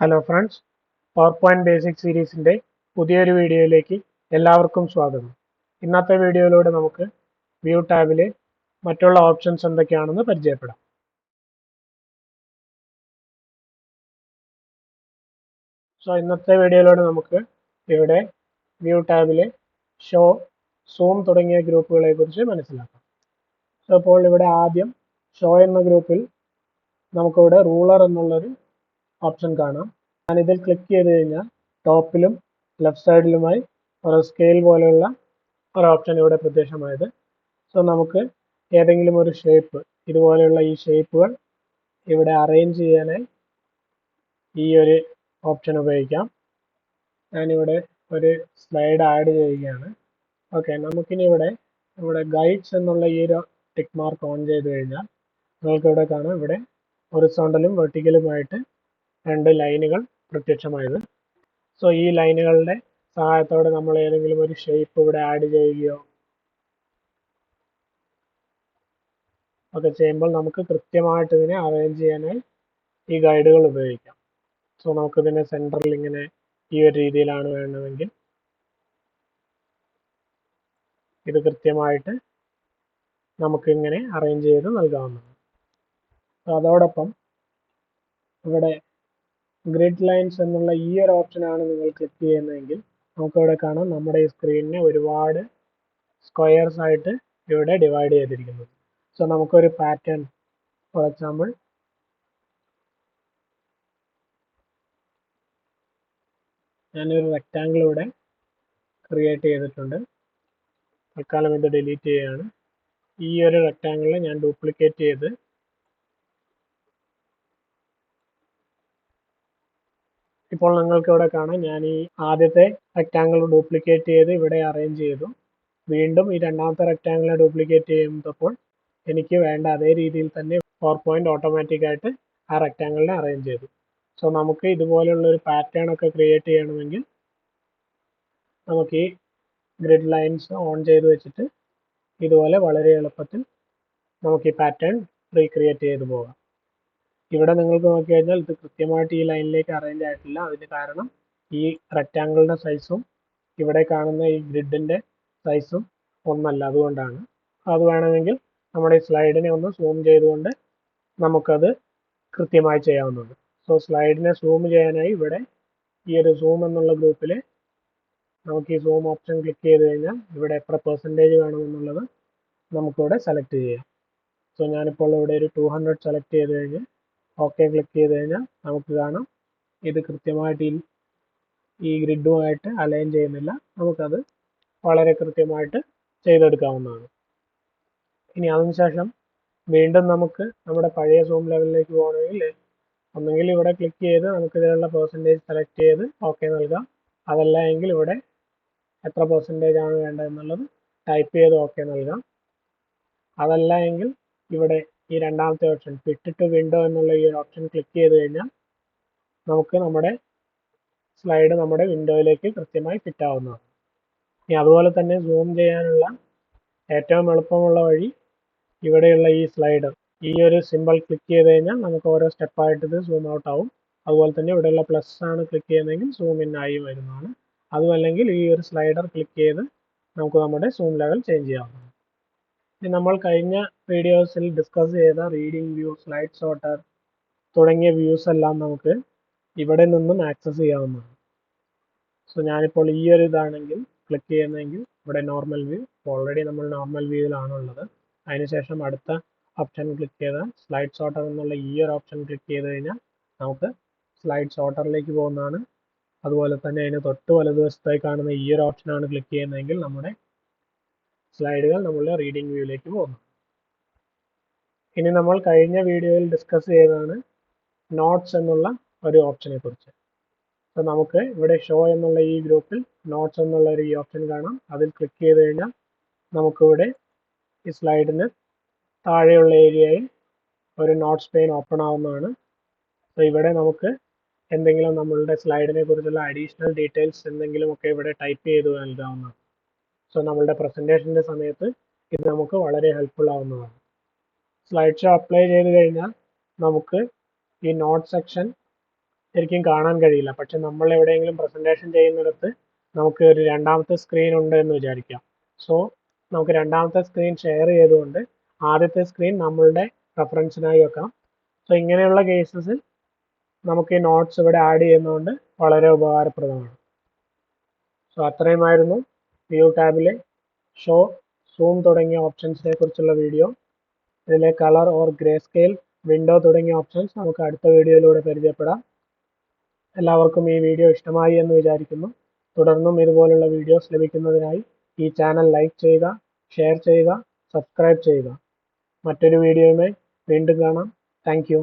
Hello friends, power point basic സീരീസിൻ്റെ പുതിയൊരു വീഡിയോയിലേക്ക് എല്ലാവർക്കും സ്വാഗതം. ഇന്നത്തെ വീഡിയോയിലൂടെ നമുക്ക് വ്യൂ ടാബിലെ മറ്റുള്ള ഓപ്ഷൻസ് എന്തൊക്കെയാണെന്ന് പരിചയപ്പെടാം. ഇന്നത്തെ വീഡിയോയിലൂടെ നമുക്ക് ഇവിടെ വ്യൂ ടാബിലെ ഷോ, സൂം തുടങ്ങിയ ഗ്രൂപ്പുകളെ കുറിച്ച് മനസ്സിലാക്കാം. അപ്പോൾ ഇവിടെ ആദ്യം ഷോ എന്ന ഗ്രൂപ്പിൽ നമുക്കിവിടെ റൂളർ എന്നുള്ളൊരു ഓപ്ഷൻ കാണാം. ഞാനിതിൽ ക്ലിക്ക് ചെയ്ത് കഴിഞ്ഞാൽ ടോപ്പിലും ലെഫ്റ്റ് സൈഡിലുമായി ഒരു സ്കെയിൽ പോലെയുള്ള ഒരു ഓപ്ഷൻ ഇവിടെ പ്രത്യക്ഷമായത്. നമുക്ക് ഏതെങ്കിലും ഒരു ഷേപ്പ്, ഇതുപോലെയുള്ള ഈ ഷേപ്പുകൾ ഇവിടെ അറേഞ്ച് ചെയ്യാനായി ഈ ഒരു ഓപ്ഷൻ ഉപയോഗിക്കാം. ഞാനിവിടെ ഒരു സ്ലൈഡ് ആഡ് ചെയ്യുകയാണ്. ഓക്കെ, നമുക്കിനി ഇവിടെ ഗൈഡ്സ് എന്നുള്ള ഈ ഒരു ടിക്ക് മാർക്ക് ഓൺ ചെയ്ത് കഴിഞ്ഞാൽ നിങ്ങൾക്കിവിടെ കാണാം, ഇവിടെ ഹൊറിസോണ്ടലും വെർട്ടിക്കലുമായിട്ട് രണ്ട് ലൈനുകൾ പ്രത്യക്ഷമായത്. ഈ ലൈനുകളുടെ സഹായത്തോടെ നമ്മൾ ഏതെങ്കിലും ഒരു ഷേപ്പ് ഇവിടെ ആഡ് ചെയ്യുകയോ ഒക്കെ ചെയ്യുമ്പോൾ നമുക്ക് കൃത്യമായിട്ട് ഇതിനെ അറേഞ്ച് ചെയ്യാനായി ഈ ഗൈഡുകൾ ഉപയോഗിക്കാം. നമുക്കിതിനെ സെൻറ്ററിൽ ഇങ്ങനെ ഈ ഒരു രീതിയിലാണ് വേണ്ടതെങ്കിൽ ഇത് കൃത്യമായിട്ട് നമുക്കിങ്ങനെ അറേഞ്ച് ചെയ്ത് നൽകാവുന്നതാണ്. അതോടൊപ്പം ഇവിടെ ഗ്രിഡ് ലൈൻസ് എന്നുള്ള ഈ ഒരു ഓപ്ഷനാണ് നിങ്ങൾ ക്ലിക്ക് ചെയ്യുന്നതെങ്കിൽ നമുക്കിവിടെ കാണാം, നമ്മുടെ ഈ സ്ക്രീനിനെ ഒരുപാട് സ്ക്വയർസ് ആയിട്ട് ഇവിടെ ഡിവൈഡ് ചെയ്തിരിക്കുന്നത്. നമുക്കൊരു പാറ്റേൺ, ഫോർ എക്സാമ്പിൾ ഞാനൊരു റെക്റ്റാങ്കിൾ ഇവിടെ ക്രിയേറ്റ് ചെയ്തിട്ടുണ്ട്. തൽക്കാലം ഇത് ഡിലീറ്റ് ചെയ്യുകയാണ്. ഈ ഒരു റെക്റ്റാങ്കിളിനെ ഞാൻ ഡ്യൂപ്ലിക്കേറ്റ് ചെയ്ത് ഇപ്പോൾ നിങ്ങൾക്ക് ഇവിടെ കാണാം, ഞാൻ ഈ ആദ്യത്തെ റെക്റ്റാങ്കിൾ ഡ്യൂപ്ലിക്കേറ്റ് ചെയ്ത് ഇവിടെ അറേഞ്ച് ചെയ്തു. വീണ്ടും ഈ രണ്ടാമത്തെ റെക്റ്റാങ്കിളിനെ ഡ്യൂപ്ലിക്കേറ്റ് ചെയ്യുമ്പോൾ എനിക്ക് വേണ്ട അതേ രീതിയിൽ തന്നെ പവർ പോയിന്റ് ഓട്ടോമാറ്റിക്കായിട്ട് ആ റെക്റ്റാങ്കിളിനെ അറേഞ്ച് ചെയ്തു. നമുക്ക് ഇതുപോലെയുള്ള ഒരു പാറ്റേൺ ഒക്കെ ക്രിയേറ്റ് ചെയ്യണമെങ്കിൽ നമുക്ക് ഈ ഗ്രിഡ് ലൈൻസ് ഓൺ ചെയ്ത് വെച്ചിട്ട് ഇതുപോലെ വളരെ എളുപ്പത്തിൽ നമുക്ക് ഈ പാറ്റേൺ റീക്രിയേറ്റ് ചെയ്ത് പോകാം. ഇവിടെ നിങ്ങൾക്ക് നോക്കി കഴിഞ്ഞാൽ ഇത് കൃത്യമായിട്ട് ഈ ലൈനിലേക്ക് അറേഞ്ച് ആയിട്ടില്ല. അതിന് കാരണം ഈ റെക്റ്റാങ്കിളിൻ്റെ സൈസും ഇവിടെ കാണുന്ന ഈ ഗ്രിഡിൻ്റെ സൈസും ഒന്നല്ല, അതുകൊണ്ടാണ്. അത് വേണമെങ്കിൽ നമ്മുടെ ഈ സ്ലൈഡിനെ ഒന്ന് സൂം ചെയ്തുകൊണ്ട് നമുക്കത് കൃത്യമായി ചെയ്യാവുന്നതാണ്. സ്ലൈഡിനെ സൂം ചെയ്യാനായി ഇവിടെ ഈ ഒരു സൂം എന്നുള്ള ഗ്രൂപ്പിൽ നമുക്ക് ഈ സൂം ഓപ്ഷൻ ക്ലിക്ക് ചെയ്ത് കഴിഞ്ഞാൽ ഇവിടെ എത്ര പെർസെൻറ്റേജ് വേണമെന്നുള്ളത് നമുക്കിവിടെ സെലക്ട് ചെയ്യാം. ഞാനിപ്പോൾ ഇവിടെ ഒരു 200 സെലക്ട് ചെയ്ത് കഴിഞ്ഞ് ഓക്കെ ക്ലിക്ക് ചെയ്ത് കഴിഞ്ഞാൽ നമുക്ക് കാണാം, ഇത് കൃത്യമായിട്ട് ഈ ഗ്രിഡുമായിട്ട് അലൈൻ ചെയ്യുന്നില്ല. നമുക്കത് വളരെ കൃത്യമായിട്ട് ചെയ്തെടുക്കാവുന്നതാണ്. ഇനി അതിനുശേഷം വീണ്ടും നമുക്ക് നമ്മുടെ പഴയ സൂം ലെവലിലേക്ക് പോകണമെങ്കിൽ ഒന്നുകിൽ ഇവിടെ ക്ലിക്ക് ചെയ്ത് നമുക്ക് ഇതിലുള്ള പെർസെൻറ്റേജ് സെലക്ട് ചെയ്ത് ഓക്കെ നൽകാം. അതല്ല എങ്കിൽ ഇവിടെ എത്ര പെർസെൻറ്റേജ് ആണ് വേണ്ടതെന്നുള്ളത് ടൈപ്പ് ചെയ്ത് ഓക്കെ നൽകാം. അതല്ല എങ്കിൽ ഇവിടെ ഈ രണ്ടാമത്തെ ഓപ്ഷൻ ഫിറ്റ് ടു വിൻഡോ എന്നുള്ള ഈ ഒരു ഓപ്ഷൻ ക്ലിക്ക് ചെയ്ത് കഴിഞ്ഞാൽ നമുക്ക് നമ്മുടെ സ്ലൈഡ് നമ്മുടെ വിൻഡോയിലേക്ക് കൃത്യമായി ഫിറ്റ് ആവുന്നതാണ്. ഇനി അതുപോലെ തന്നെ സൂം ചെയ്യാനുള്ള ഏറ്റവും എളുപ്പമുള്ള വഴി ഇവിടെയുള്ള ഈ സ്ലൈഡർ, ഈ ഒരു സിമ്പിൾ ക്ലിക്ക് ചെയ്ത് കഴിഞ്ഞാൽ നമുക്ക് ഓരോ സ്റ്റെപ്പായിട്ട് ഇത് സൂം ഔട്ട് ആവും. അതുപോലെ തന്നെ ഇവിടെയുള്ള പ്ലസ് ആണ് ക്ലിക്ക് ചെയ്യുന്നതെങ്കിൽ സൂം ഇൻ ആയി വരുന്നതാണ്. അതുമല്ലെങ്കിൽ ഈ ഒരു സ്ലൈഡർ ക്ലിക്ക് ചെയ്ത് നമുക്ക് നമ്മുടെ സൂം ലെവൽ ചേഞ്ച് ചെയ്യാവുന്നതാണ്. നമ്മൾ കഴിഞ്ഞ വീഡിയോസിൽ ഡിസ്കസ് ചെയ്ത റീഡിംഗ് വ്യൂ, സ്ലൈഡ് സോർട്ടർ തുടങ്ങിയ വ്യൂസ് എല്ലാം നമുക്ക് ഇവിടെ നിന്നും ആക്സസ് ചെയ്യാവുന്നതാണ്. ഞാനിപ്പോൾ ഈ ഒരു ഇതാണെങ്കിൽ ക്ലിക്ക് ചെയ്യുന്നതെങ്കിൽ ഇവിടെ നോർമൽ വ്യൂ, ഓൾറെഡി നമ്മൾ നോർമൽ വ്യൂവിലാണുള്ളത്. അതിനുശേഷം അടുത്ത ഓപ്ഷൻ ക്ലിക്ക് ചെയ്താൽ സ്ലൈഡ് സോർട്ടർ എന്നുള്ള ഈ ഒരു ഓപ്ഷൻ ക്ലിക്ക് ചെയ്ത് കഴിഞ്ഞാൽ നമുക്ക് സ്ലൈഡ് സോർട്ടറിലേക്ക് പോകുന്നതാണ്. അതുപോലെ തന്നെ അതിന് തൊട്ട് വലതുവശത്തായി കാണുന്ന ഈ ഒരു ഓപ്ഷനാണ് ക്ലിക്ക് ചെയ്യുന്നതെങ്കിൽ നമ്മുടെ സ്ലൈഡുകൾ നമ്മളുടെ റീഡിംഗ് വ്യൂയിലേക്ക് പോകുന്നു. ഇനി നമ്മൾ കഴിഞ്ഞ വീഡിയോയിൽ ഡിസ്കസ് ചെയ്തതാണ് നോട്ട്സ് എന്നുള്ള ഒരു ഓപ്ഷനെ കുറിച്ച്. നമുക്ക് ഇവിടെ ഷോ എന്നുള്ള ഈ ഗ്രൂപ്പിൽ നോട്ട്സ് എന്നുള്ള ഒരു ഈ ഓപ്ഷൻ കാണാം. അതിൽ ക്ലിക്ക് ചെയ്ത് കഴിഞ്ഞാൽ നമുക്കിവിടെ ഈ സ്ലൈഡിന് താഴെയുള്ള ഏരിയയിൽ ഒരു നോട്ട്സ് പെയിൻ ഓപ്പൺ ആവുന്നതാണ്. ഇവിടെ നമുക്ക് എന്തെങ്കിലും നമ്മളുടെ സ്ലൈഡിനെ കുറിച്ചുള്ള അഡീഷണൽ ഡീറ്റെയിൽസ് എന്തെങ്കിലുമൊക്കെ ഇവിടെ ടൈപ്പ് ചെയ്ത് നൽകാവുന്നതാണ്. നമ്മളുടെ പ്രസൻറ്റേഷൻ്റെ സമയത്ത് ഇത് നമുക്ക് വളരെ ഹെൽപ്ഫുൾ ആവുന്നതാണ്. സ്ലൈഡ് ഷോ അപ്ലൈ ചെയ്ത് കഴിഞ്ഞാൽ നമുക്ക് ഈ നോട്ട് സെക്ഷൻ ശരിക്കും കാണാൻ കഴിയില്ല. പക്ഷെ നമ്മൾ എവിടെയെങ്കിലും പ്രസൻറ്റേഷൻ ചെയ്യുന്നിടത്ത് നമുക്ക് ഒരു രണ്ടാമത്തെ സ്ക്രീൻ ഉണ്ട് എന്ന് വിചാരിക്കാം. സോ നമുക്ക് രണ്ടാമത്തെ സ്ക്രീൻ ഷെയർ ചെയ്തുകൊണ്ട് ആദ്യത്തെ സ്ക്രീൻ നമ്മളുടെ റെഫറൻസിനായി വെക്കാം. സോ ഇങ്ങനെയുള്ള കേസസിൽ നമുക്ക് ഈ നോട്ട്സ് ഇവിടെ ആഡ് ചെയ്യുന്നതുകൊണ്ട് വളരെ ഉപകാരപ്രദമാണ്. സോ അത്രയുമായിരുന്നു വ്യൂ ടാബിലെ ഷോ, സൂം തുടങ്ങിയ ഓപ്ഷൻസിനെ കുറിച്ചുള്ള വീഡിയോ. ഇതിലെ colour or grey scale, window തുടങ്ങിയ ഓപ്ഷൻസ് നമുക്ക് അടുത്ത വീഡിയോയിലൂടെ പരിചയപ്പെടാം. എല്ലാവർക്കും ഈ വീഡിയോ ഇഷ്ടമായി എന്ന് വിചാരിക്കുന്നു. തുടർന്നും ഇതുപോലുള്ള വീഡിയോസ് ലഭിക്കുന്നതിനായി ഈ ചാനൽ ലൈക്ക് ചെയ്യുക, ഷെയർ ചെയ്യുക, സബ്സ്ക്രൈബ് ചെയ്യുക. മറ്റൊരു വീഡിയോയുമായി വീണ്ടും കാണാം. Thank you.